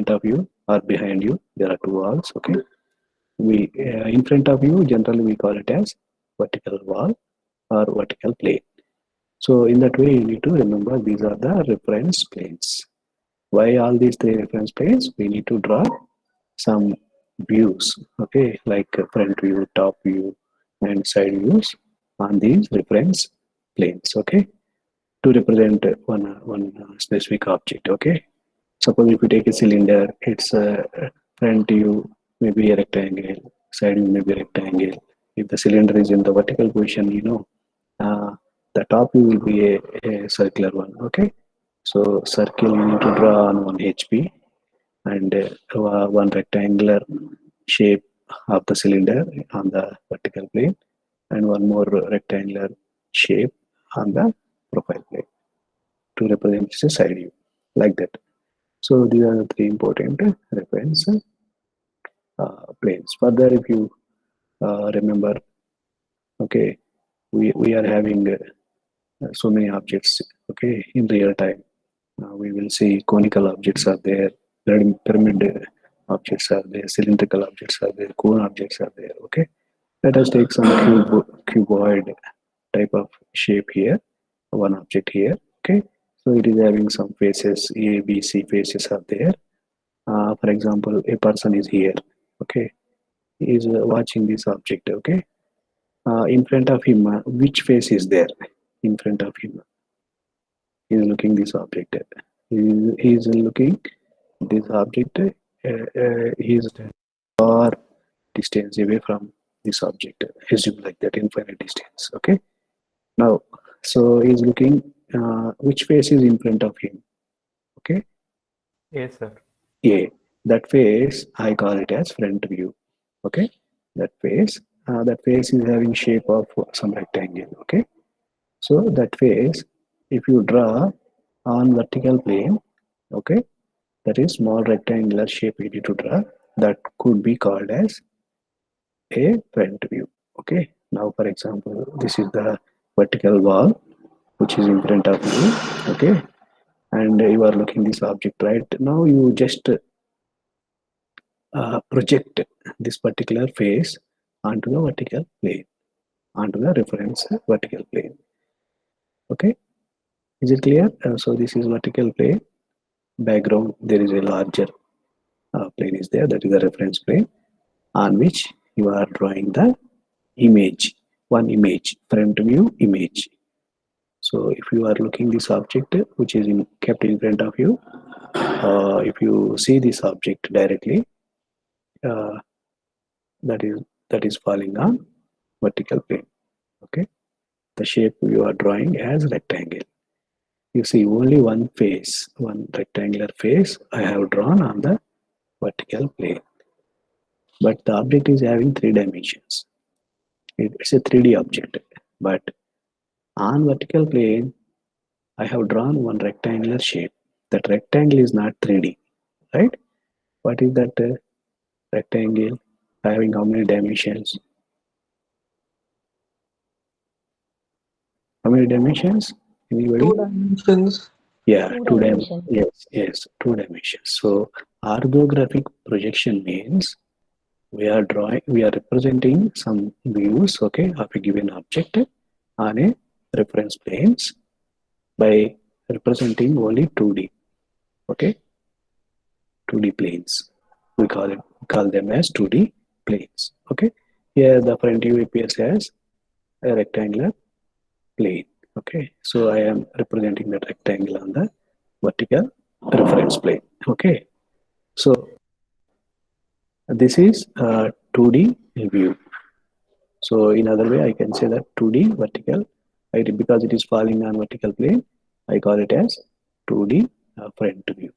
front of you or behind you, there are two walls. Okay, we in front of you generally we call it as vertical wall or vertical plane. So in that way, you need to remember these are the reference planes. Why all these three reference planes? We need to draw some views, okay, like front view, top view, and side views on these reference planes, okay, to represent one specific object, okay. Suppose if you take a cylinder, its front view may be a rectangle, side view may be a rectangle. If the cylinder is in the vertical position, the top view will be a circular one, okay. So circle you need to draw on one HP and one rectangular shape of the cylinder on the vertical plane and one more rectangular shape on the profile plane to represent the side view like that. So these are the three important reference planes. Further, if you remember, okay, we are having so many objects, okay, in real time. We will see conical objects are there, pyramid objects are there, cylindrical objects are there, cone objects are there, okay. Let us take some cuboid type of shape here, one object here, okay. So it is having some faces, A, B, C faces are there. For example, a person is here, okay. He is watching this object, okay. In front of him, which face is there? In front of him, he is looking this object. He is looking this object. He is far distance away from this object. Assume like that, infinite distance. Okay. Now, so he is looking. Which face is in front of him? Okay. Yes, sir. A. That face I call it as front view. Okay. That face. That face is having shape of some rectangle. Okay. So that face, if you draw on vertical plane, okay, that is small rectangular shape you need to draw. That could be called as a front view. Okay. Now, for example, this is the vertical wall which is in front of you. Okay, and you are looking this object right now. You just project this particular face onto the vertical plane, onto the reference vertical plane. Okay, is it clear? So this is vertical plane. Background, there is a larger plane is there, that is the reference plane on which you are drawing the image, one image, front view image. So if you are looking this object which is kept in front of you, if you see this object directly, uh, that is falling on vertical plane. Okay, the shape you are drawing as rectangle. You see only one face, one rectangular face I have drawn on the vertical plane. But the object is having three dimensions. It's a 3D object. But on vertical plane, I have drawn one rectangular shape. That rectangle is not 3D, right? What is that rectangle having how many dimensions? How many dimensions? Anybody? 2 dimensions. Yeah, Two dimensions. Yes, 2 dimensions. So orthographic projection means we are representing some views, okay, of a given object on a reference planes by representing only 2D, okay, 2D planes. We call them as 2D planes, okay. Here the front view appears as a rectangular plane, okay. So I am representing that rectangle on the vertical reference plane, okay. So this is a 2D view. So in other way, I can say that 2D vertical, right? Because it is falling on vertical plane, I call it as 2D front view.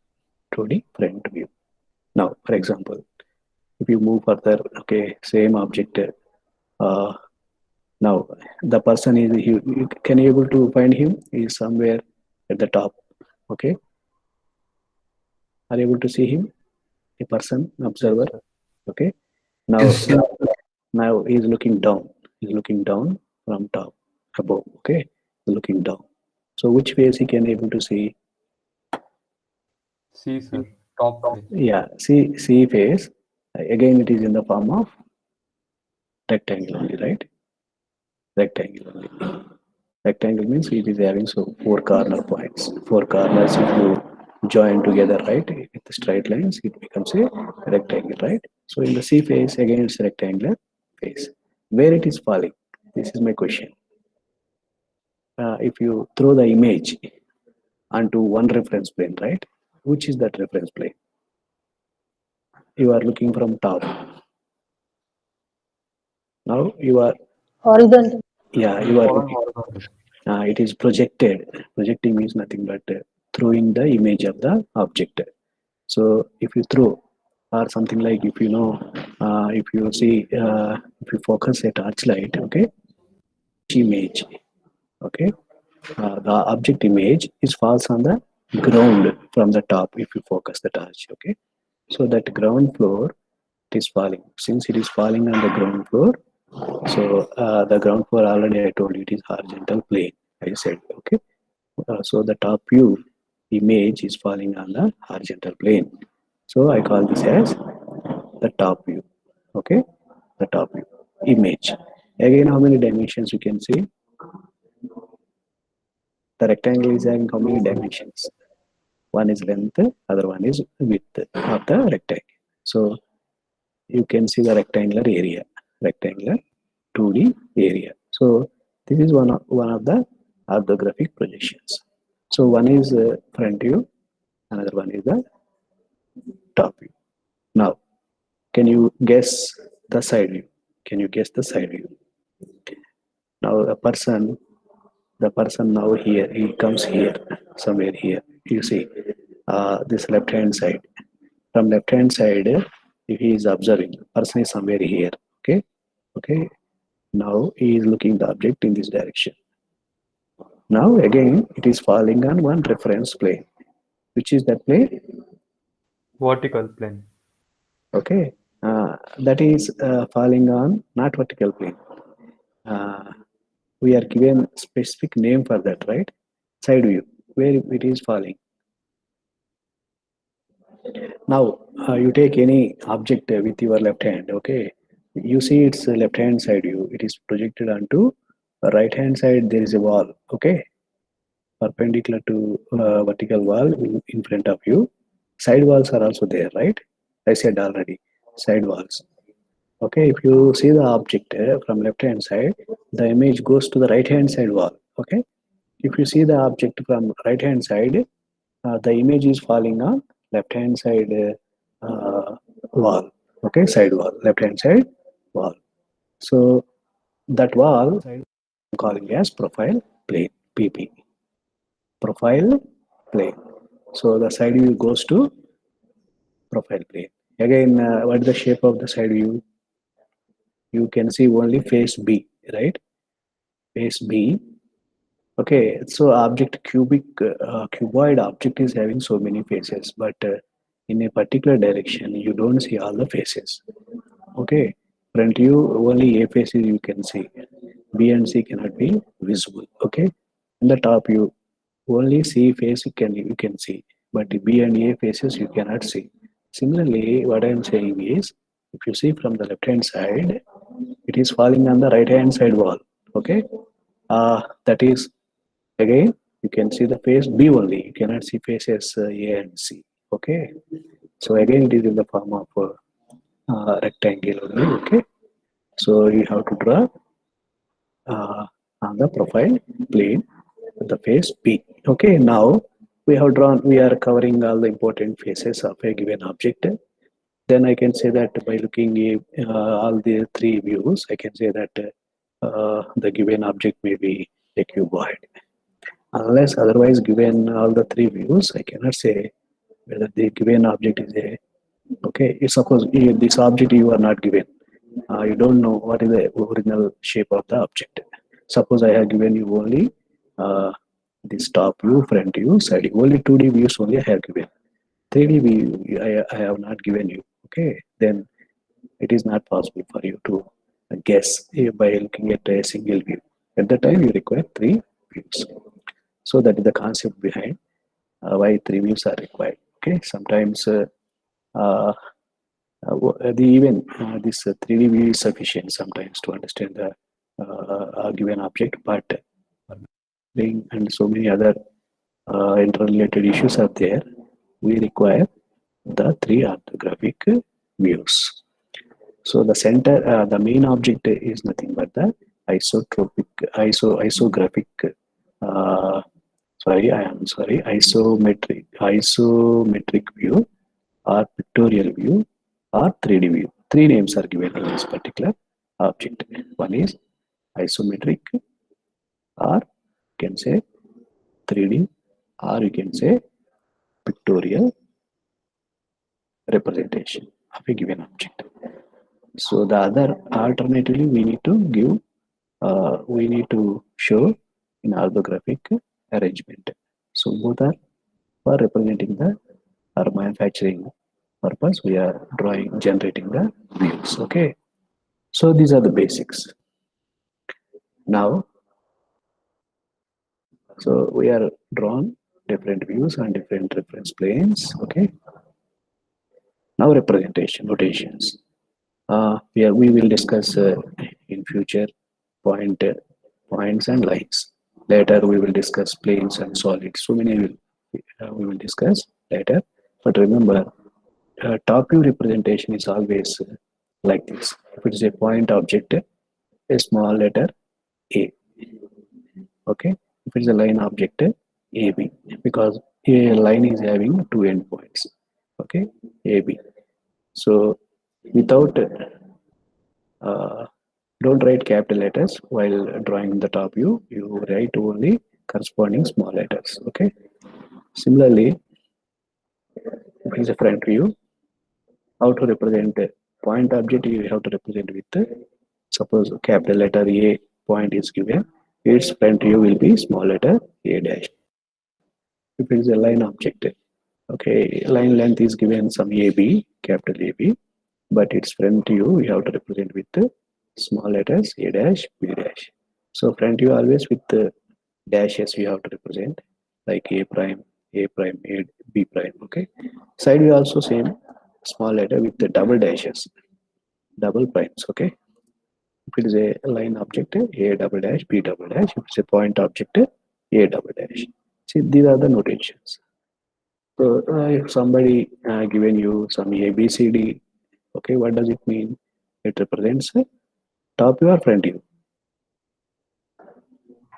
2D front view. Now, for example, if you move further, okay, same object. Now the person is you can you able to find him? He is somewhere at the top. Okay, are you able to see him? A person, observer. Okay. Now, Yes, sir. now he is looking down. He's looking down from top, above. Okay, looking down. So which face he can able to see? C, sir. Top plane. Yeah, C face. Again, it is in the form of rectangle only, right? Rectangle only. Rectangle means it is having so four corner points. Four corners, if you join together, right, with the straight lines, it becomes a rectangle, right? So in the C face, again, it's a rectangular face. Where it is falling? This is my question. If you throw the image onto one reference plane, right? Which is that reference plane? You are looking from top. Now you are, Horizontal. yeah, It is you are fallen looking. horizontal. It is projected. Projecting means nothing but throwing the image of the object. So if you throw, or something like, if you know, if you see, if you focus a torchlight, okay, image, okay, the object image is falls on the ground from the top. If you focus the torch, okay, so that ground floor it is falling. Since it is falling on the ground floor, so the ground floor already I told you it is horizontal plane. I said, okay. So the top view image is falling on the horizontal plane. So I call this as the top view. Okay, the top view image. Again, how many dimensions you can see? The rectangle is having how many dimensions? One is length, other one is width of the rectangle. So you can see the rectangular area, rectangular 2D area. So this is one of the orthographic projections. So one is front view, another one is the top view. Now, can you guess the side view? Can you guess the side view? Now, the person now here, he comes here, somewhere here. You see, this left hand side. From left hand side, if he is observing, person is somewhere here. Okay, okay. Now he is looking the object in this direction. Now again, it is falling on one reference plane. Which is that plane? Vertical plane. Okay, that is falling on not vertical plane. Uh, we are given specific name for that, right? Side view, where it is falling. Now you take any object with your left hand. Okay, you see its left hand side view. It is projected onto right hand side. There is a wall. Okay, perpendicular to vertical wall in front of you. Side walls are also there, right? I said already, side walls. Okay, if you see the object from left hand side, the image goes to the right hand side wall. Okay, if you see the object from right hand side, the image is falling on left hand side wall. Okay, side wall, left hand side wall. So that wall I'm calling as profile plane, PP. Profile plane. So the side view goes to profile plane. Again, what is the shape of the side view? You can see only face B, right? Face B. Okay, so object cuboid object is having so many faces, but in a particular direction, you don't see all the faces. Okay, front view only A faces you can see. B and C cannot be visible. Okay, in the top view only C face you can see, but B and A faces you cannot see. Similarly, what I am saying is, if you see from the left hand side, it is falling on the right hand side wall. Okay, that is again you can see the face B only. You cannot see faces A and C. Okay, so again it is in the form of rectangle only. Okay, so you have to draw on the profile plane the face B. Okay, now we are covering all the important faces of a given object. Then I can say that by looking at all the three views, I can say that the given object may be a cuboid. Unless otherwise given all the three views, I cannot say whether the given object is a okay. If suppose this object you are not given, you don't know what is the original shape of the object. Suppose I have given you only uh, this top view, front view, side view. Only 2D views only I have given. 3D view I have not given you. Okay, then it is not possible for you to guess by looking at a single view. At the time, you require three views. So that is the concept behind why three views are required. Okay, sometimes even this 3D view is sufficient sometimes to understand the given object, but and so many other interrelated issues are there. We require the three orthographic views. So the center, the main object is nothing but the isographic. Uh, isometric view, or pictorial view, or 3D view. Three names are given in this particular object. One is isometric, or you can say 3D, or you can say pictorial representation of a given object. So the other alternatively we need to show in orthographic arrangement. So both are for representing the or manufacturing purpose. We are generating the views. Okay. So these are the basics. Now, so we are drawn different views on different reference planes. Okay. Now representation notations. We will discuss in future points and lines. Later we will discuss planes and solids. So many we will discuss later. But remember, top view representation is always like this. If it is a point object, a small letter A. Okay. If it is a line object, AB, because a line is having two endpoints. Okay, AB. So without don't write capital letters while drawing the top view. You write only corresponding small letters. Okay. Similarly, if it is a front view, how to represent a point object? You have to represent with suppose capital letter A point is given. Its front view will be small letter A dash. If it is a line object, okay, line length is given some AB, capital AB, but its front view we have to represent with small letters A dash, B dash. So front view always with the dashes we have to represent, like A prime, A prime, A, B prime. Okay. Side view also same, small letter with the double dashes, double primes. Okay. If it is a line object, A double dash, B double dash. If it's a point object, A double dash. See, these are the notations. So if somebody given you some A, B, C, D, okay, what does it mean? It represents top view or front view?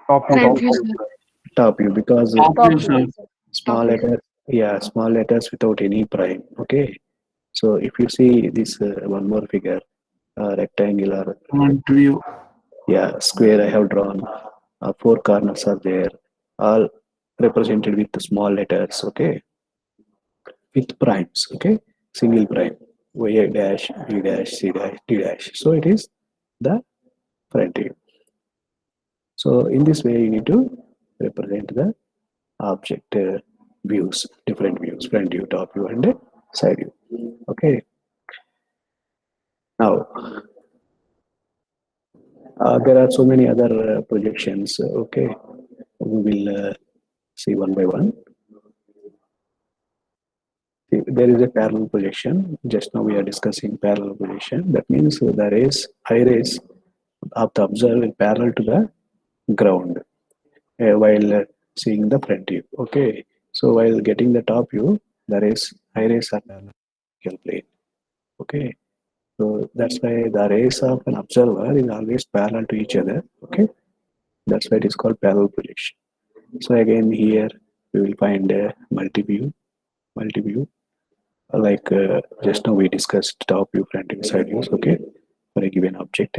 Top view. Front view, sir. Top view, because Top view, sir. small Top view. letters, yeah, small letters without any prime. Okay. So if you see this one more figure, rectangular, Front view. yeah, square I have drawn, four corners are there, all represented with the small letters. Okay, with primes. Okay, single prime, A dash, B dash, C dash, D dash. So it is the front view. So in this way, you need to represent the object views, different views, front view, top view, and side view. Okay. Now, there are so many other projections. Okay, we will see one by one. See, there is a parallel projection. Just now we are discussing parallel projection. That means the eye rays of the observer parallel to the ground while seeing the front view. Okay, so while getting the top view, eye rays are parallel plane. Okay, so that's why the rays of an observer is always parallel to each other. Okay, that's why it is called parallel projection. So again here we will find a multi-view, like just now we discussed top view, front view, side views. Okay, for a given object.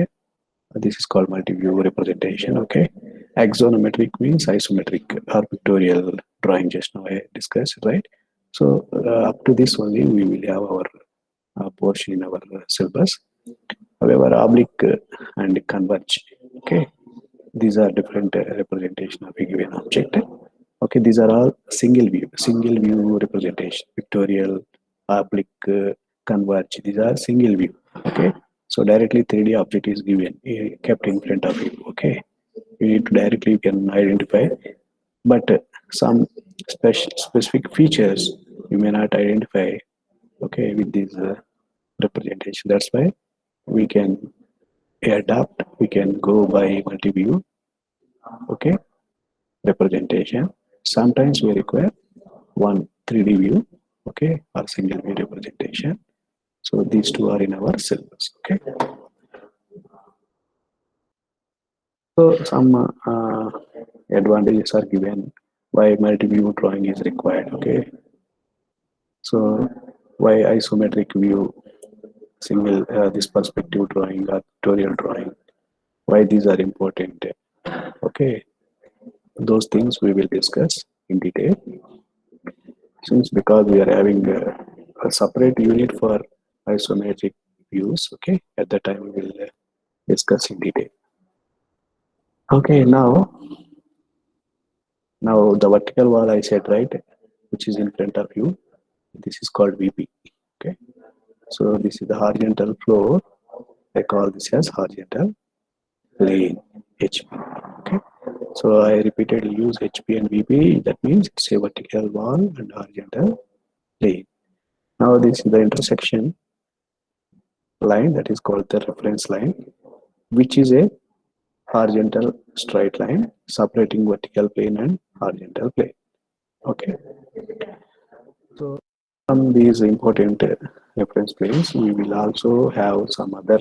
This is called multi-view representation. Okay, axonometric means isometric or pictorial drawing. Just now I discussed, right? So up to this only we will have our portion in our syllabus. However, oblique and converge. Okay, these are different representation of a given object. Okay, these are all single view representation. Pictorial, oblique, converge. These are single view. Okay, so directly 3D object is given, kept in front of you. Okay, you need to directly you can identify, but some specific features you may not identify, okay, with this representation. That's why we can adapt, we can go by multi-view, okay, representation. Sometimes we require one 3D view, okay, or single view representation. So these two are in our syllabus, okay. So some advantages are given why multi-view drawing is required, okay. So why isometric view, single this perspective drawing or pictorial drawing, why these are important, okay. Those things we will discuss in detail, since because we are having a separate unit for isometric views, okay. At the time we will discuss in detail. Okay, now the vertical wall I said, right, which is in front of you, this is called VP, okay. So this is the horizontal floor, I call this as horizontal plane, HP, okay. So I repeatedly use HP and VP, that means it's a vertical wall and horizontal plane. Now this is the intersection line, that is called the reference line, which is a horizontal straight line separating vertical plane and horizontal plane, okay. So from these important reference planes, we will also have some other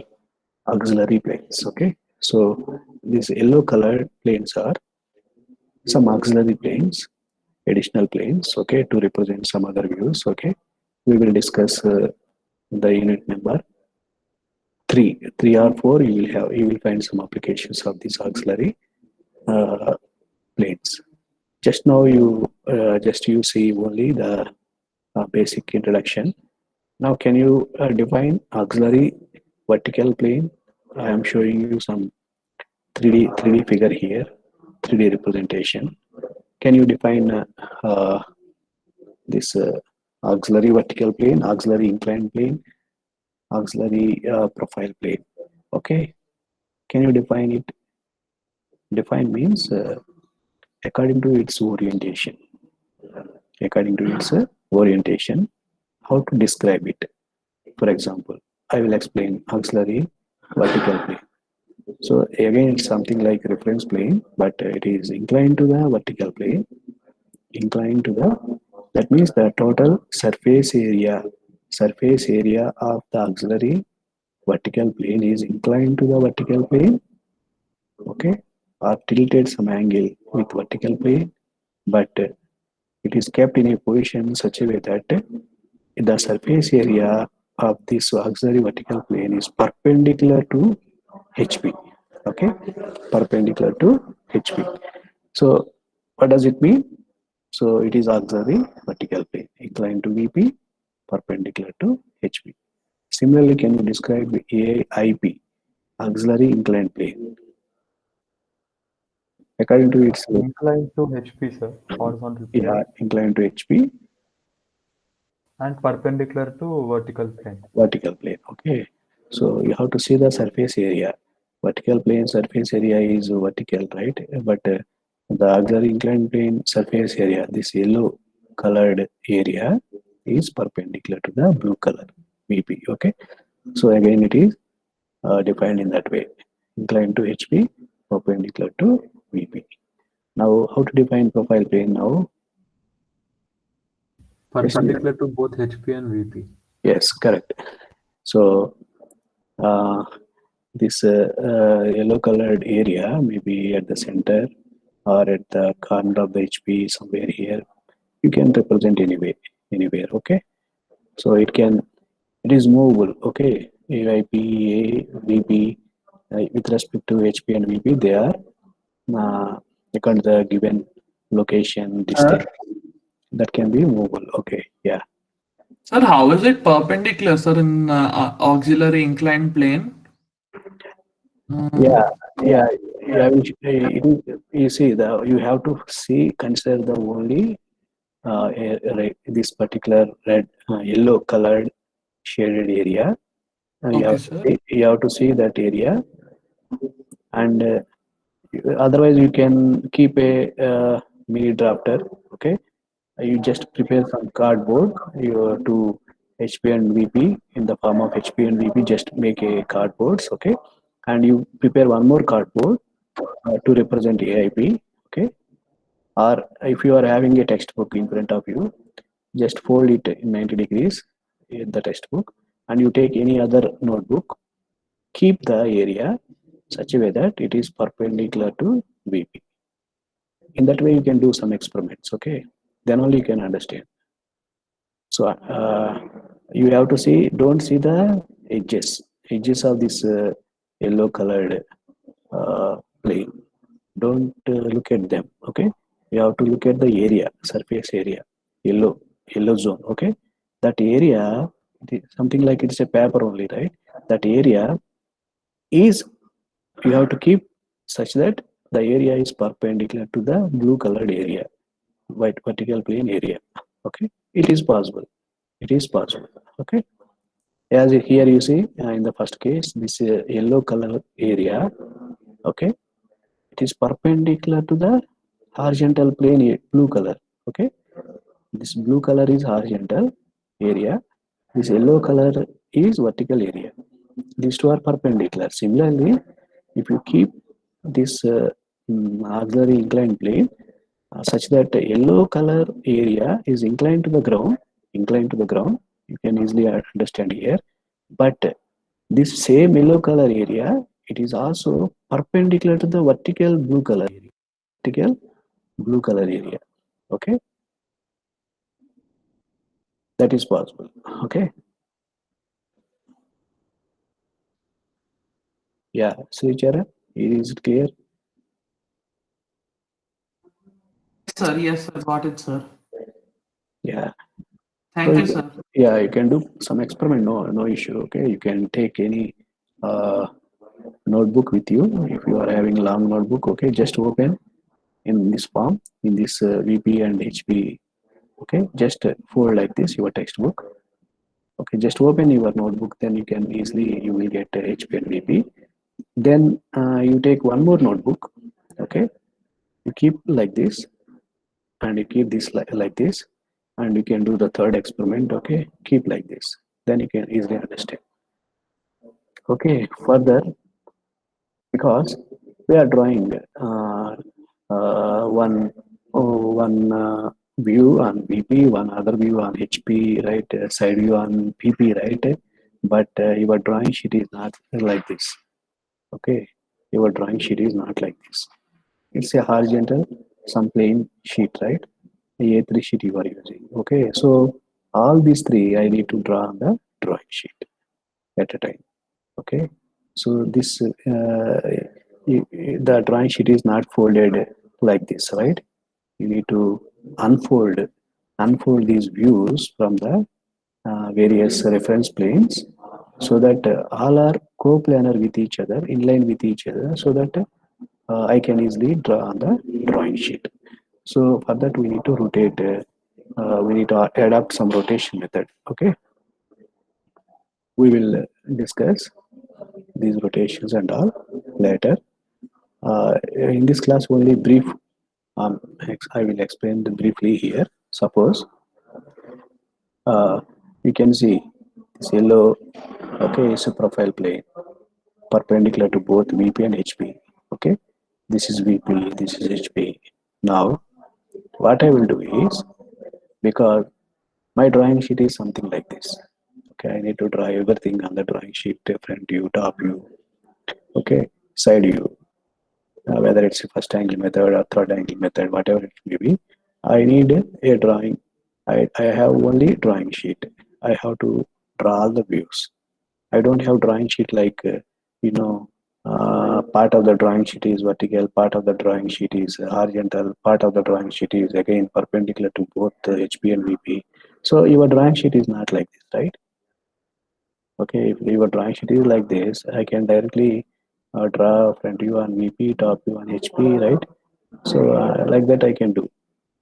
auxiliary planes, okay. So these yellow colored planes are some auxiliary planes, additional planes, okay, to represent some other views, okay. We will discuss the unit number 3 or 4. You will find some applications of these auxiliary uh, planes. Just now you see only the basic introduction. Now can you define auxiliary vertical plane? I am showing you some 3D figure here, 3D representation. Can you define this auxiliary vertical plane, auxiliary inclined plane, auxiliary profile plane? Okay, can you define it? Define means according to its orientation. According to its orientation, how to describe it? For example, I will explain auxiliary vertical plane. So again, it's something like reference plane, but it is inclined to the vertical plane. Inclined to the, that means the total surface area of the auxiliary vertical plane is inclined to the vertical plane, okay, or tilted some angle with vertical plane, but it is kept in a position in such a way that the surface area of this auxiliary vertical plane is perpendicular to HP, okay, perpendicular to HP. So what does it mean? So it is auxiliary vertical plane inclined to VP, perpendicular to HP. Similarly, can you describe AIP, auxiliary inclined plane? According to its Inclined to HP, sir, horizontal plane, yeah, inclined to HP, and perpendicular to vertical plane. vertical plane. Okay, so you have to see the surface area. Vertical plane surface area is vertical, right? But the auxiliary inclined plane surface area, this yellow colored area, is perpendicular to the blue color VP. Okay, so again it is defined in that way: inclined to HP, perpendicular to VP. Now, how to define profile plane now? Yes, Perpendicular to both HP and VP. yes, correct. So uh, this yellow colored area may be at the center or at the corner of the HP, somewhere here. You can represent anywhere. Okay. So it is movable. Okay. AIP, VP, with respect to HP and VP, they are according to the given location, distance, that can be movable. Okay. Yeah. Sir, how is it perpendicular, sir, in auxiliary inclined plane? Yeah, yeah. You see, you have to consider the only this particular yellow colored shaded area. Okay, sir. You have to see that area, and otherwise you can keep a mini drafter. Okay, You just prepare some cardboard to HP and VP in the form of HP and VP. Just make a cardboards, okay, and you prepare one more cardboard to represent AIP, okay. Or if you are having a textbook in front of you, just fold it in 90 degrees in the textbook, and you take any other notebook, keep the area such a way that it is perpendicular to VP. In that way, you can do some experiments, okay? Then only you can understand. So you have to see, don't see the edges of this yellow colored plane. Don't look at them, okay? You have to look at the area, surface area, yellow zone, okay? That area, something like it's a paper only, right? That area is, you have to keep such that the area is perpendicular to the blue colored area, white vertical plane area, okay? It is possible. It is possible, okay? As here you see in the first case, this yellow color area, okay, it is perpendicular to the horizontal plane blue color, okay. This blue color is horizontal area, this yellow color is vertical area. These two are perpendicular. Similarly, if you keep this auxiliary inclined plane such that the yellow color area is inclined to the ground, you can easily understand here. But this same yellow color area, it is also perpendicular to the vertical blue color area, okay. That is possible, okay. Yeah, Srichara, is it clear? Yes, sir, got it, sir. Yeah. Thank you, sir. Yeah, you can do some experiment, no issue, okay. You can take any notebook with you. If you are having long notebook, okay, just open in this form, in this VP and HP, okay. Just fold like this your textbook, okay. Just open your notebook, then you can easily, you will get HP and VP. Then you take one more notebook, okay. You keep like this, and you keep this like this, and you can do the third experiment, okay. Keep like this, then you can easily understand, okay. Further, because we are drawing one view on VP, one other view on HP, right? Side view on PP, right? But your drawing sheet is not like this. Okay, your drawing sheet is not like this. It's a horizontal, some plain sheet, right? A3 sheet you are using. Okay, so all these three I need to draw on the drawing sheet at a time. Okay, so this the drawing sheet is not folded like this, right? You need to unfold these views from the various reference planes, so that all are coplanar with each other, in line with each other, so that I can easily draw on the drawing sheet. So for that we need to rotate, we need to adapt some rotation method, okay. We will discuss these rotations and all later. In this class only brief, I will explain briefly here. Suppose you can see this yellow, okay, is a profile plane perpendicular to both VP and HP, okay. This is VP, this is HP. Now what I will do is, because my drawing sheet is something like this, okay, I need to draw everything on the drawing sheet, front view, top view, okay, side view, whether it's a first angle method or third angle method, whatever it may be. I need a drawing. I have only drawing sheet. I have to draw all the views. I don't have drawing sheet like, part of the drawing sheet is vertical, part of the drawing sheet is horizontal, part of the drawing sheet is again perpendicular to both HP and VP. So your drawing sheet is not like this, right? Okay, if your drawing sheet is like this, I can directly draw front view on VP, top view on HP, right? So like that I can do.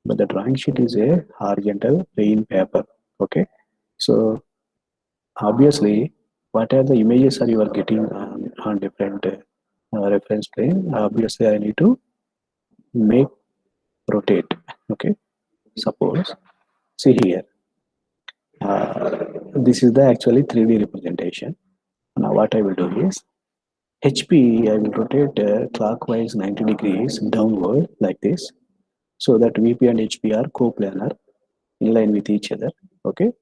But the drawing sheet is a horizontal plain paper, okay? So obviously, what are the images are you are getting on different reference plane? Obviously, I need to make rotate, okay? suppose, see here, this is the actually 3D representation. Now what I will do is, HP, I will rotate clockwise 90 degrees downward like this, so that VP and HP are coplanar in line with each other. Okay.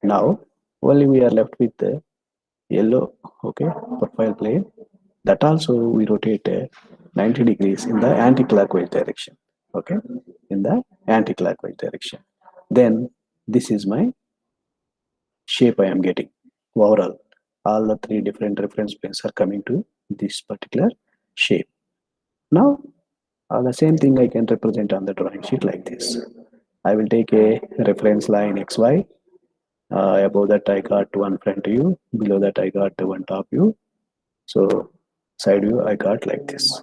Now only we are left with the yellow, okay, profile plane. That also we rotate 90 degrees in the anti-clockwise direction. Okay, in the anti-clockwise direction. Then this is my shape I am getting. Overall, all the three different reference planes are coming to this particular shape. Now, the same thing I can represent on the drawing sheet like this. I will take a reference line XY. Above that I got one front view. Below that I got one top view. So side view I got like this.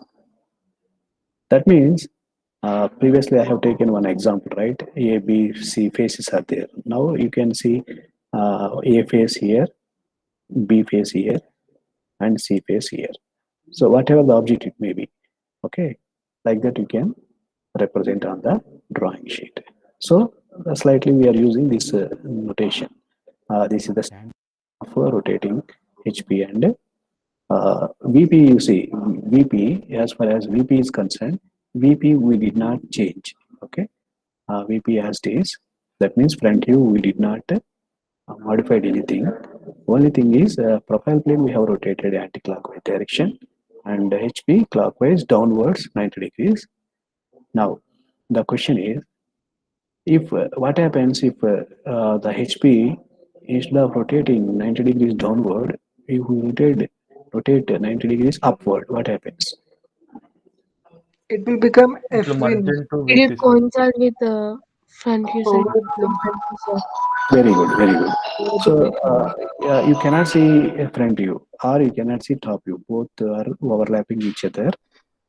That means previously I have taken one example, right? A, B, C faces are there. Now you can see A face here, B face here, and C face here. So whatever the object it may be, okay, like that you can represent on the drawing sheet. So slightly we are using this notation. This is the for rotating HP and VP. You see, VP, as far as VP is concerned, VP we did not change. Okay, VP as it is. That means front view we did not modified anything. Only thing is profile plane we have rotated anti-clockwise direction and HP clockwise downwards 90 degrees. Now the question is, if what happens if the HP instead of rotating 90 degrees downward, if we rotate 90 degrees upward, what happens? It will become It will merge F-win. into It will VP, sir. coincide with the front view side. Very good, very good. So you cannot see a front view or you cannot see top view. Both are overlapping each other.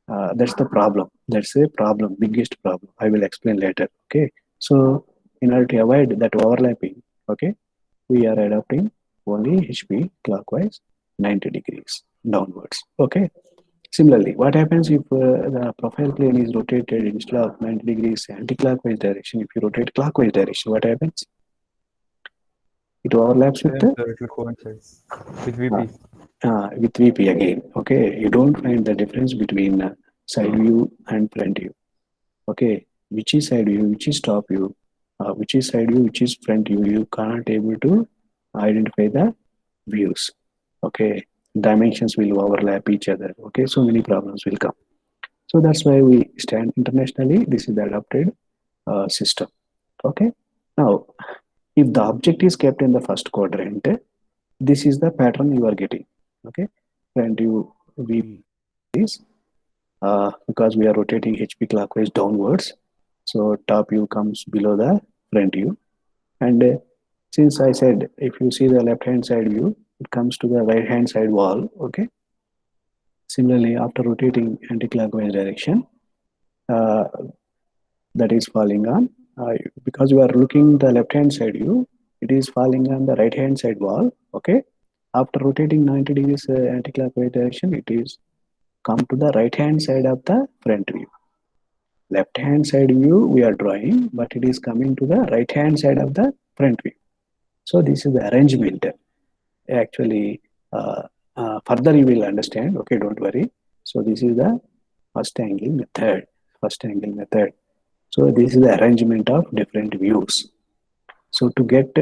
That's the problem. That's a problem, biggest problem. I will explain later. Okay. So in order to avoid that overlapping, okay, we are adopting only HP clockwise 90 degrees downwards. Okay. Similarly, what happens if the profile plane is rotated instead of 90 degrees anti-clockwise direction? If you rotate clockwise direction, what happens? It overlaps with Same, the sir, it will coincide with VP. with VP again. Okay, you don't find the difference between side view and front view. Okay, which is side view, which is top view, which is side view, which is front view. You can't able to identify the views. Okay, dimensions will overlap each other. Okay, so many problems will come. So that's why we stand internationally. This is the adopted system. Okay, now if the object is kept in the first quadrant, this is the pattern you are getting. Okay, front view V is because we are rotating HP clockwise downwards, so top view comes below the front view, and since I said if you see the left hand side view, it comes to the right hand side wall. Okay, similarly after rotating anti-clockwise direction, that is falling on because you are looking the left hand side view, it is falling on the right hand side wall. Okay, after rotating 90 degrees anti-clockwise direction, it is come to the right hand side of the front view. Left hand side view we are drawing, but it is coming to the right hand side of the front view. So this is the arrangement. Actually, further you will understand. Okay, don't worry. So this is the first angle method. So this is the arrangement of different views. So to get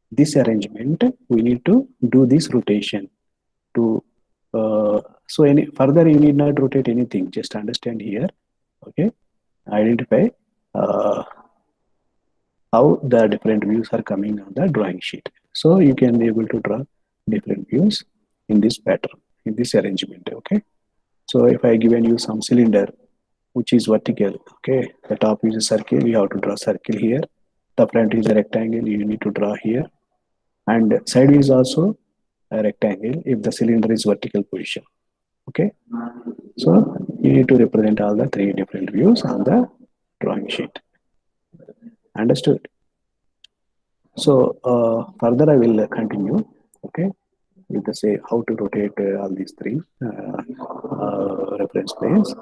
this arrangement, we need to do this rotation. So any further you need not rotate anything. Just understand here. Okay, identify how the different views are coming on the drawing sheet. So you can be able to draw different views in this pattern, in this arrangement. Okay, so if I given you some cylinder which is vertical, okay, the top is a circle, you have to draw circle here. The front is a rectangle, you need to draw here, and side is also a rectangle if the cylinder is vertical position. Okay, so you need to represent all the three different views on the drawing sheet. Understood? So further I will continue. Okay, with the say how to rotate all these three reference planes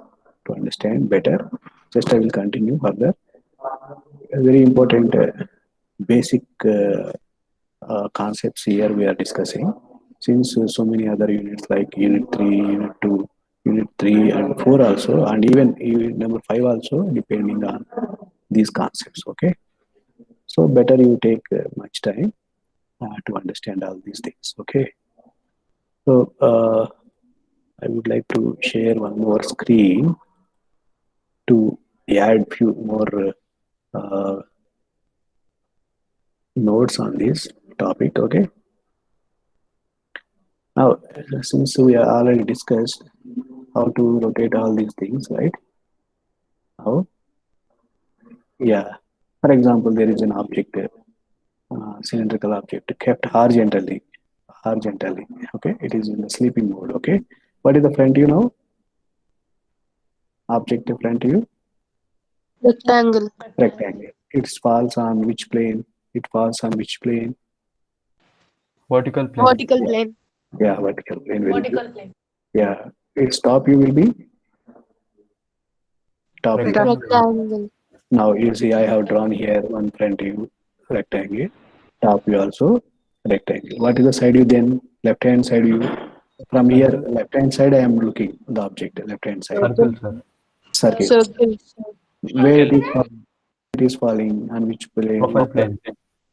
to understand better. Just I will continue further. very important basic concepts here we are discussing. Since so many other units like unit 3, unit 2, unit 3 and 4 also, and even unit number 5 also, depending on these concepts. Okay, so better you take much time to understand all these things. Okay, so I would like to share one more screen to add few more notes on this topic. Okay, now since we are already discussed how to rotate all these things, right? How? Yeah. For example, there is an object, cylindrical object kept horizontally. Okay, it is in the sleeping mode. Okay, what is the front view now? Object in front view, Rectangle. rectangle. It falls on which plane? It falls on which plane? Vertical plane. Vertical plane. Yeah, vertical plane. Very good. Yeah, its top view will be top view. Rectangle. Rectangle. Now you see I have drawn here one front view rectangle, top view also rectangle. What is the side view then? Left hand side view. From here, left hand side I am looking the object. Left hand side Circle, sir. circle. Circle. Where it is falling? It is falling on which plane? Profile plane.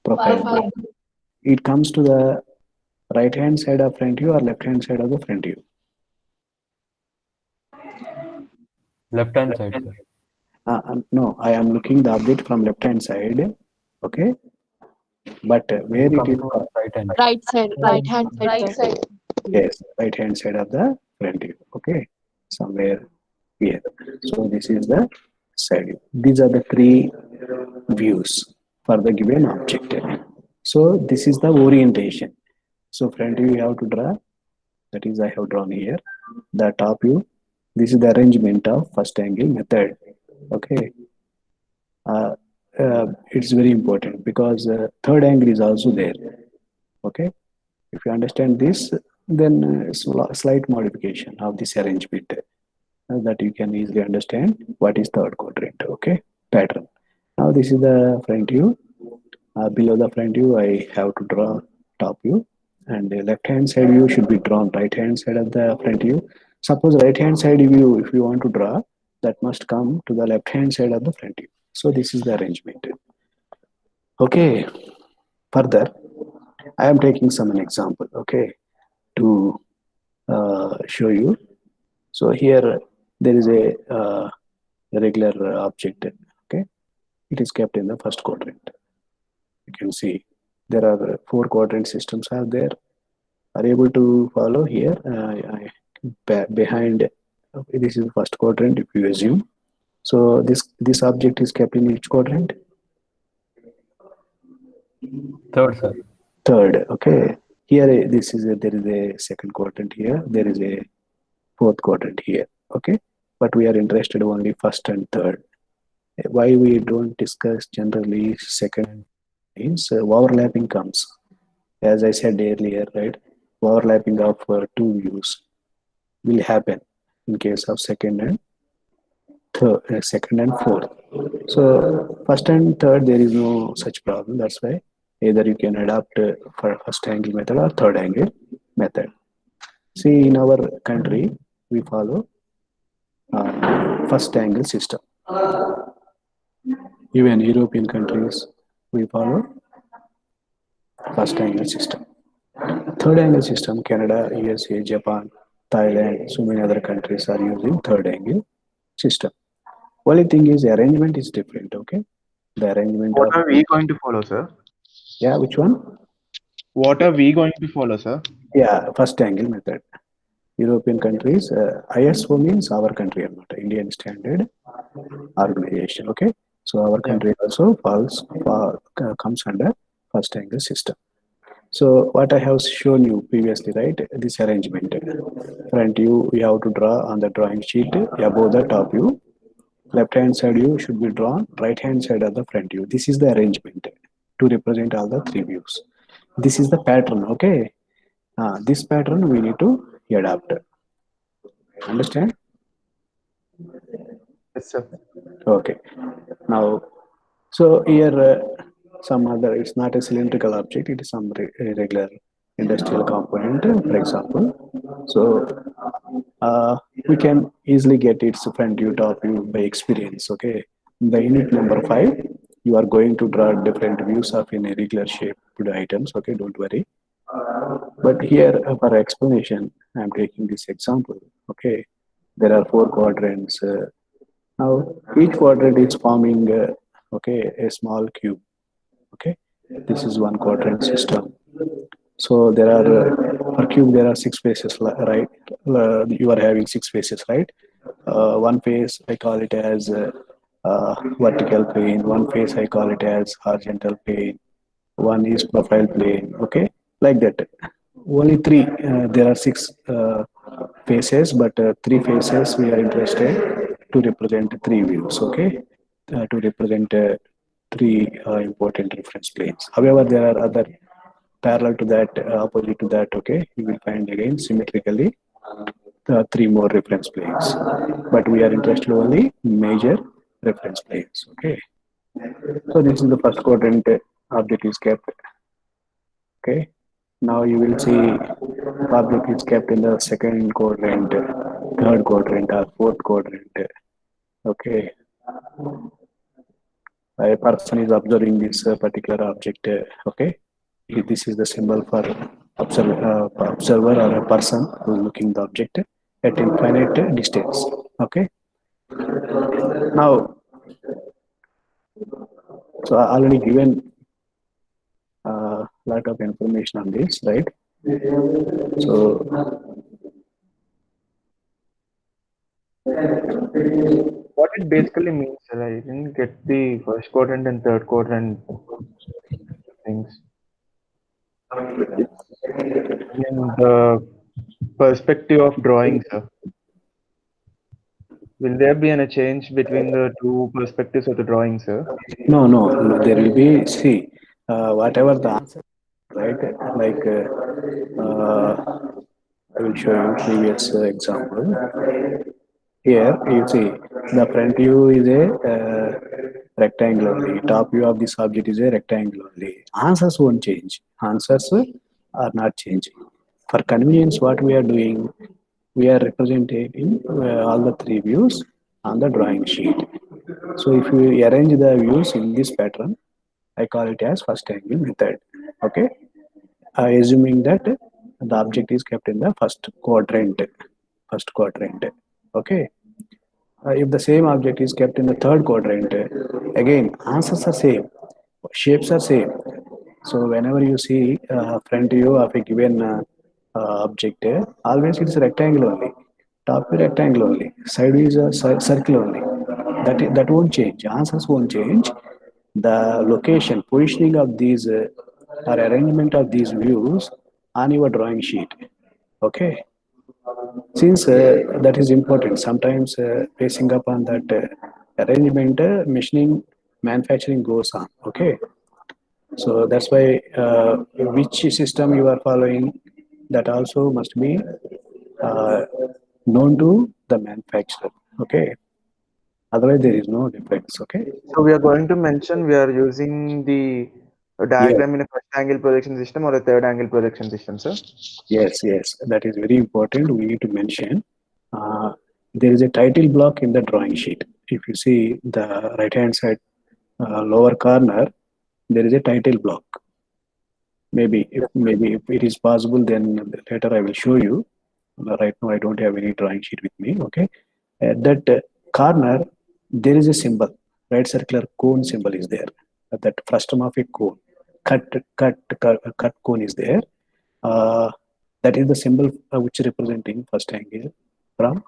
Profile plane. It comes to the right hand side of front view or left hand side of the front view. Left hand side, sir. No, I am looking the object from left hand side. Okay, but where it Come is? to right hand. Right side. Right hand side. Sir. Yes, right hand side of the front view. Okay, somewhere here. So this is the side view. These are the three views for the given object. So this is the orientation. So front view you have to draw. That is I have drawn here. The top view. This is the arrangement of first angle method. Okay. It's very important because third angle is also there. Okay. If you understand this, then slight modification of this arrangement that you can easily understand what is third quadrant. Okay, pattern. Now this is the front view. Below the front view, I have to draw top view, and the left hand side view should be drawn right hand side of the front view. Suppose right hand side view, if you want to draw, that must come to the left hand side of the front view. So this is the arrangement. Okay. Further, I am taking some example. Okay, to show you. So here there is a regular object. Okay, it is kept in the first quadrant. You can see there are 4 quadrant systems are there. Are able to follow here? Behind this is the first quadrant if you assume. So this object is kept in which quadrant? Third, sir. Third. Okay. Here there is a second quadrant here. There is a fourth quadrant here. Okay. But we are interested only first and third. Why we don't discuss generally second means overlapping comes. As I said earlier, right? Overlapping of 2 views will happen in case of second and third, second and fourth. So first and third there is no such problem. That's why either you can adopt for first angle method or third angle method. See, in our country we follow first angle system. Even European countries we follow first angle system. Third angle system, Canada, USA, Japan, Thailand, so many other countries are using third angle system. Only thing is the arrangement is different. Okay, the arrangement. What are we going to follow, sir? Yeah, which one? What are we going to follow, sir? Yeah, first angle method. European countries, ISO means our country, not Indian Standard Organization. Okay, so our country also comes under first angle system. So what I have shown you previously, right? This arrangement. Front view we have to draw on the drawing sheet above the top view. Left hand side view should be drawn right hand side of the front view. This is the arrangement to represent all the 3 views. This is the pattern. Okay, this pattern we need to adapt. Understand? Yes, sir. Okay. Now So here some other, it's not a cylindrical object, it is some irregular industrial component, for example. So we can easily get its front view, top view by experience. Okay, in the unit number 5, you are going to draw different views of an irregular shaped items. Okay, don't worry. But here for explanation, I'm taking this example. Okay, there are 4 quadrants. Now each quadrant is forming okay, a small cube. Okay, this is one quadrant system. So there are per cube there are 6 faces, right? You are having 6 faces, right? One face I call it as vertical plane. One face I call it as horizontal plane. One is profile plane. Okay, like that. Only 3. There are 6 faces, but 3 faces we are interested to represent 3 views. Okay, to represent 3 important reference planes. However, there are other parallel to that, opposite to that. Okay, you will find again symmetrically 3 more reference planes, but we are interested only major reference planes. Okay, so this is the first quadrant object is kept. Okay, now you will see object is kept in the second quadrant, third quadrant, or fourth quadrant. Okay, a person is observing this particular object. Okay, this is the symbol for observer or a person who is looking the object at infinite distance. Okay, now so I already given a lot of information on this, right? So What it basically means, sir, I didn't get the first quadrant and third quadrant things. In the perspective of drawing, sir. Will there be any change between the 2 perspectives of the drawing, sir? no, there will be, see, whatever the answer, right? Like I will show you previous example. Here you see the front view is a rectangle only. Top view of this object is a rectangle only. Answers won't change. Answers are not changing. For convenience, what we are doing, we are representing all the 3 views on the drawing sheet. So if you arrange the views in this pattern, I call it as first angle method. Okay, assuming that the object is kept in the first quadrant. Okay, if the same object is kept in the third quadrant, again answers are same, shapes are same. So whenever you see front view of a given object, always it's a rectangle only. Top view rectangle only. Side view is a circle only. That won't change. Answers won't change. The location, positioning of these or arrangement of these views on your drawing sheet. Okay. Since that is important, sometimes basing upon that arrangement, machining, manufacturing goes on. Okay. So that's why which system you are following, that also must be known to the manufacturer. Okay. Otherwise, there is no difference. Okay. So we are going to mention we are using the diagram in a first angle projection system or a third angle projection system, sir? Yes, that is very important. We need to mention there is a title block in the drawing sheet. If you see the right hand side lower corner, there is a title block. Maybe if it is possible, then later I will show you. Right now I don't have any drawing sheet with me. Okay, at that corner there is a symbol, right circular cone symbol is there. At that frustum of a cone, cut cone is there. That is the symbol which is representing first angle from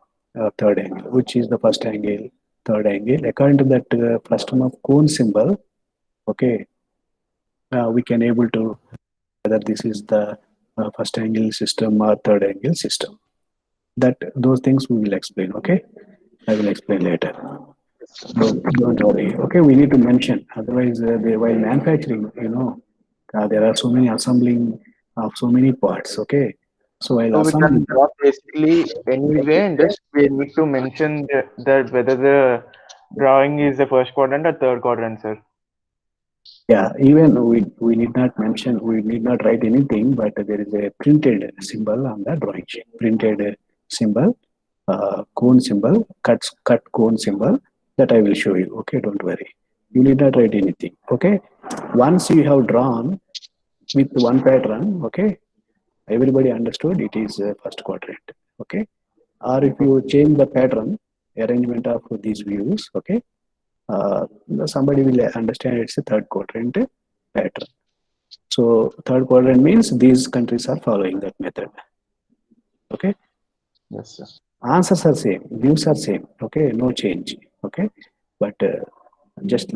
third angle. Which is the first angle, third angle? According to that frustum of cone symbol, okay, we can able to whether this is the first angle system or third angle system. Those things we will explain. Okay, I will explain later. Don't worry. Okay, we need to mention. Otherwise, while manufacturing, there are so many assembling of so many parts. Okay, so while So we can assembling, draw basically anyway, and just we need to mention that whether the drawing is the first quadrant or third quadrant, sir. Yeah, even we need not mention, we need not write anything, but there is a printed symbol on the drawing sheet. Printed symbol, cone symbol, cut cone symbol, that I will show you. Okay, don't worry. You need not write anything. Okay, once you have drawn with one pattern, okay, everybody understood it is first quadrant. Okay, or if you change the pattern, arrangement of these views, okay, uh, somebody will understand it's a third quadrant pattern. So third quadrant means these countries are following that method. Okay, Yes, sir. answers are same, views are same. Okay, no change. Okay, but just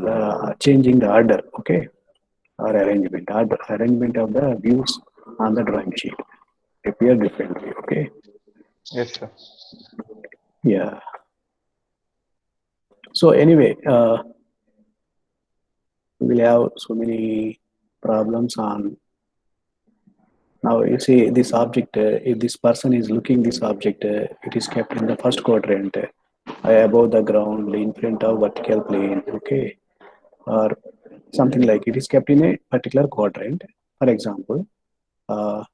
changing the order. Okay, or arrangement of the views on the drawing sheet appear differently. Okay, Yes, sir. yeah. So anyway, we will have so many problems on. Now you see this object, if this person is looking this object, it is kept in the first quadrant, above the ground, in front of vertical plane, okay, or something like it is kept in a particular quadrant. For example, uh,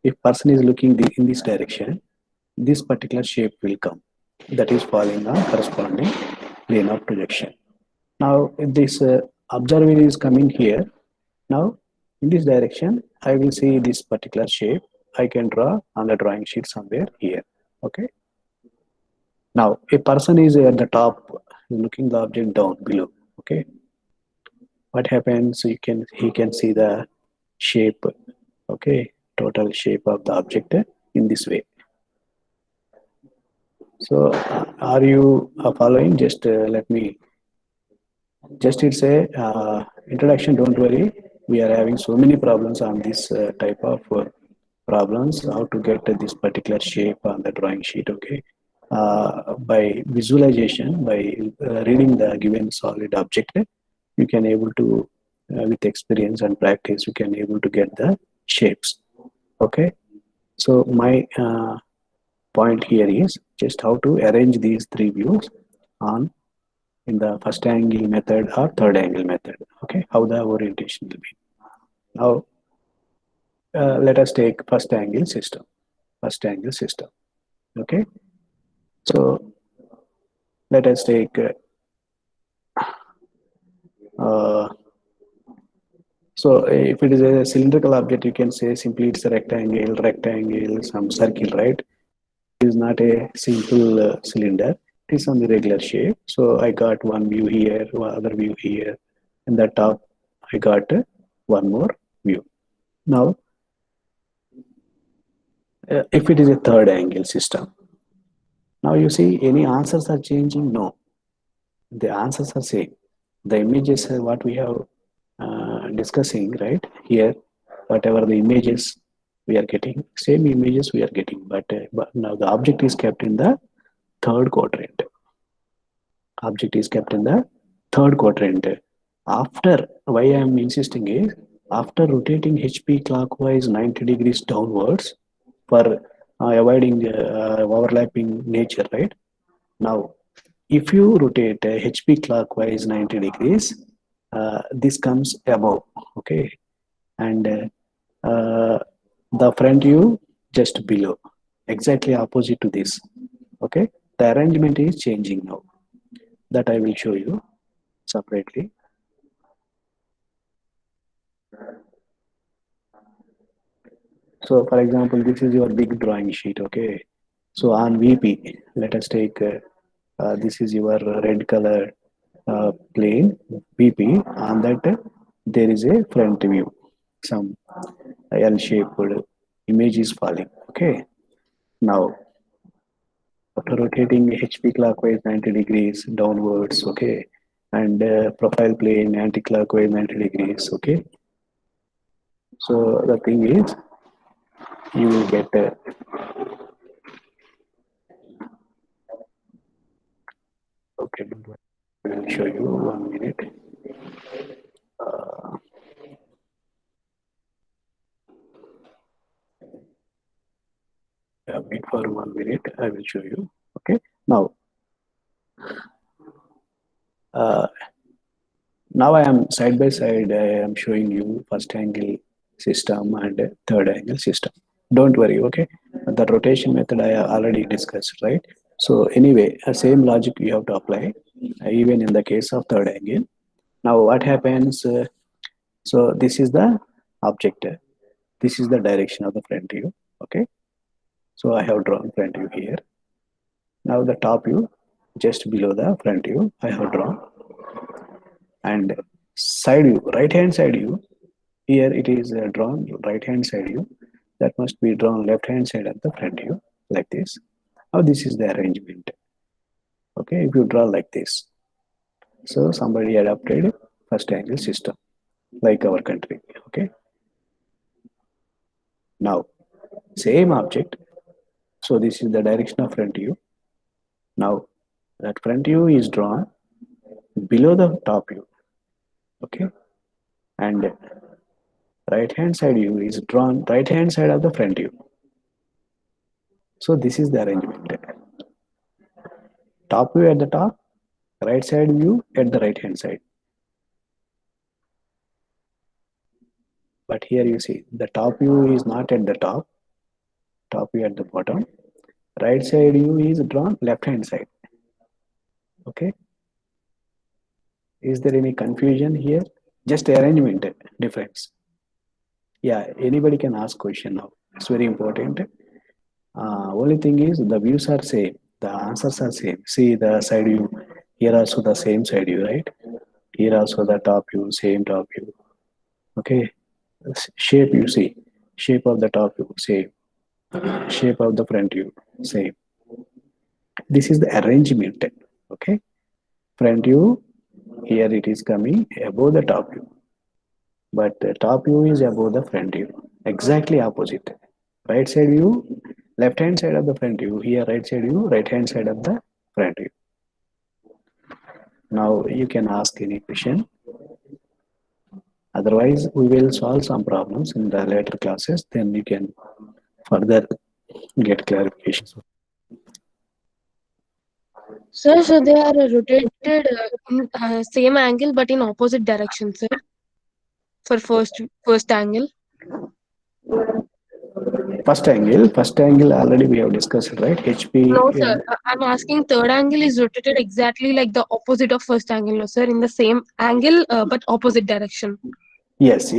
if person is looking in this direction, this particular shape will come. That is following a corresponding plane of projection. Now, if this observer is coming here, now in this direction, I will see this particular shape. I can draw on the drawing sheet somewhere here. Okay. Now, a person is at the top, looking the object down below. Okay. What happens? He can see the shape. Okay, total shape of the object in this way. So, are you following? Just let me. Just it's a introduction. Don't worry. We are having so many problems on this type of problems. How to get this particular shape on the drawing sheet? Okay, by visualization, by reading the given solid object, you can able to, with experience and practice, you can able to get the shapes. Okay, so my point here is just how to arrange these three views on in the first angle method or third angle method. Okay, how the orientation will be. Now, let us take first angle system. First angle system. Okay, so let us take. So if it is a cylindrical object, you can say simply it's a rectangle, some circle, right? It is not a simple cylinder. It is on the regular shape. So I got one view here, one other view here. In the top, I got one more view. Now, if it is a third angle system, now you see any answers are changing? No, the answers are same. The images are what we have discussing right here. Whatever the images we are getting, same images we are getting, but now the object is kept in the third quadrant. Object is kept in the third quadrant. After, why I am insisting is, after rotating HP clockwise 90 degrees downwards for avoiding overlapping nature, right? Now, if you rotate HP clockwise 90 degrees, this comes above, okay? And the front view just below, exactly opposite to this, okay? The arrangement is changing now. That I will show you separately. So for example, this is your big drawing sheet, okay? So on VP, let us take, this is your red color plane, VP. On that, there is a front view. Some L-shaped image is falling, okay? Now, after rotating HP clockwise 90 degrees downwards, okay? And profile plane anti-clockwise 90 degrees, okay? So the thing is, you will get okay, I will show you 1 minute. Wait for 1 minute, I will show you. Okay, now Now I am side by side, I am showing you first angle system and third angle system. Don't worry, okay? The rotation method I already discussed, right? So anyway, same logic you have to apply even in the case of third angle. Now what happens? So this is the object. This is the direction of the front view, okay? So I have drawn front view here. Now the top view just below the front view I have drawn, and side view, right hand side view, here it is drawn right hand side view, that must be drawn left hand side of the front view like this. Now this is the arrangement, okay? If you draw like this, so somebody adopted first angle system like our country, okay? Now same object, so this is the direction of front view. Now that front view is drawn below the top view, okay? And right hand side view is drawn right hand side of the front view. So this is the arrangement. Top view at the top, right side view at the right hand side. But here you see the top view is not at the top view at the bottom. Right side view is drawn left hand side. Okay. Is there any confusion here? Just arrangement difference. Yeah, anybody can ask question now. It's very important. Only thing is the views are same. The answers are same. See the side view. Here also the same side view, right? Here also the top view, same top view. Okay. Shape you see. Shape of the top view, same. Shape of the front view, same. This is the arrangement. Okay. Front view, here it is coming above the top view. But the top view is above the front view. Exactly opposite. Right side view, left hand side of the front view. Here right side view, right hand side of the front view. Now you can ask any question. Otherwise, we will solve some problems in the later classes. Then you can further get clarification. Sir, so they are rotated in same angle but in opposite direction, sir. For first angle. First angle already we have discussed, right? HP. No, sir. I'm asking third angle is rotated exactly like the opposite of first angle, no, sir. In the same angle but opposite direction. Yes.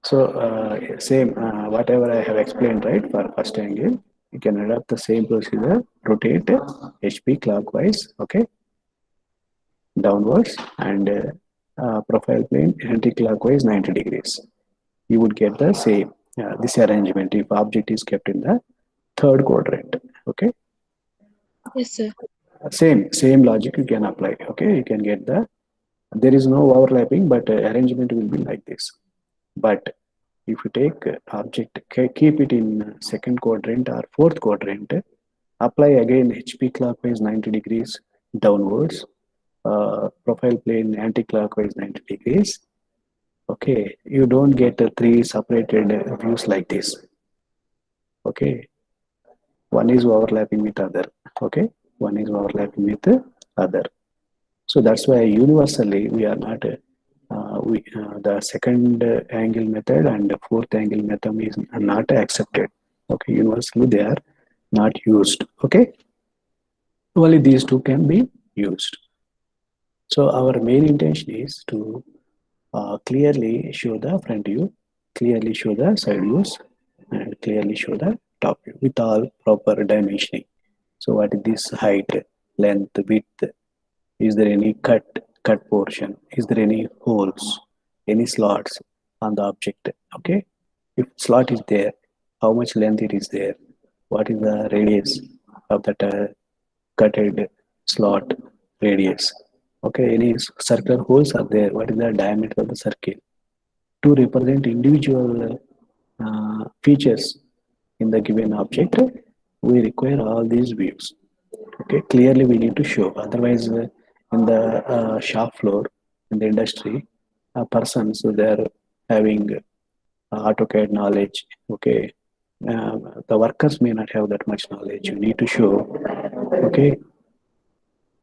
So same whatever I have explained, right? For first angle, you can adopt the same procedure. Rotate HP clockwise, okay, downwards, and profile plane anti-clockwise 90 degrees. You would get the same this arrangement if object is kept in the third quadrant. Okay. Yes, sir. Same logic you can apply. Okay, you can get the. There is no overlapping, but arrangement will be like this. But if you take object, keep it in second quadrant or fourth quadrant, apply again HP clockwise 90 degrees downwards, profile plane anti-clockwise 90 degrees. Okay, you don't get three separated views like this. Okay, one is overlapping with other. Okay, one is overlapping with other. So that's why universally we are not the second angle method and the fourth angle method is not accepted. Okay, universally they are not used. Okay, only these two can be used. So our main intention is to clearly show the front view, clearly show the side views, and clearly show the top view with all proper dimensioning. So what is this height, length, width? Is there any cut portion? Is there any holes, any slots on the object? Okay, if slot is there, how much length it is there? What is the radius of that cutted slot radius? Okay, any circular holes are there? What is the diameter of the circle? To represent individual features in the given object, we require all these views. Okay, clearly we need to show. Otherwise, in the shop floor, in the industry, persons, so they are having AutoCAD knowledge. Okay, the workers may not have that much knowledge. You need to show. Okay,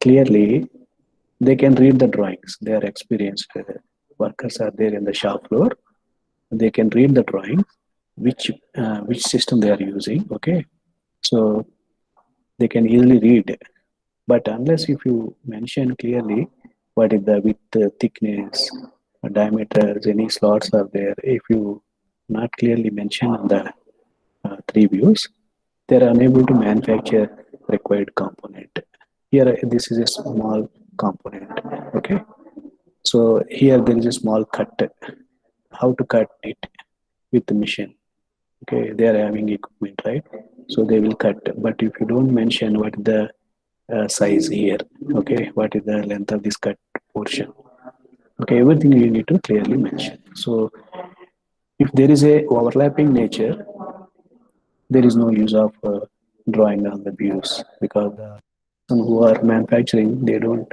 clearly they can read the drawings. They are experienced workers are there in the shop floor. They can read the drawing, which system they are using. Okay, so they can easily read. But unless if you mention clearly what is the width, thickness, diameters, any slots are there, if you not clearly mention on the three views, they are unable to manufacture required component. Here, this is a small component. Okay, so here there is a small cut. How to cut it with the machine? Okay, they are having equipment, right? So they will cut. But if you don't mention what is the size here, okay, what is the length of this cut portion? Okay, everything you need to clearly mention. So if there is a overlapping nature, there is no use of drawing on the views, because the person who are manufacturing, they don't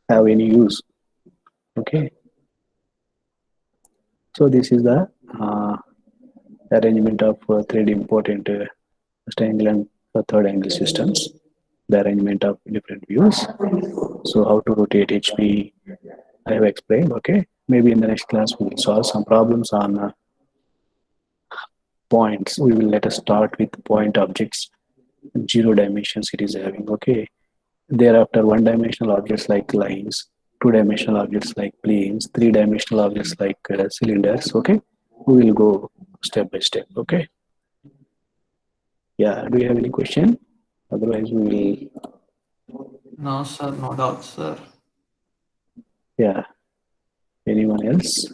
have any use. Okay, so this is the arrangement of 3D important first angle and third angle systems, the arrangement of different views. So how to rotate HP, I have explained. Okay, maybe in the next class we will solve some problems on points. We will let us start with point objects, 0 dimensions it is having. Okay, thereafter 1-dimensional objects like lines, 2-dimensional objects like planes, 3-dimensional objects like cylinders. Okay, we will go step by step. Okay, yeah, do you have any question? Otherwise we will, No, sir, no doubt, sir. yeah, anyone else?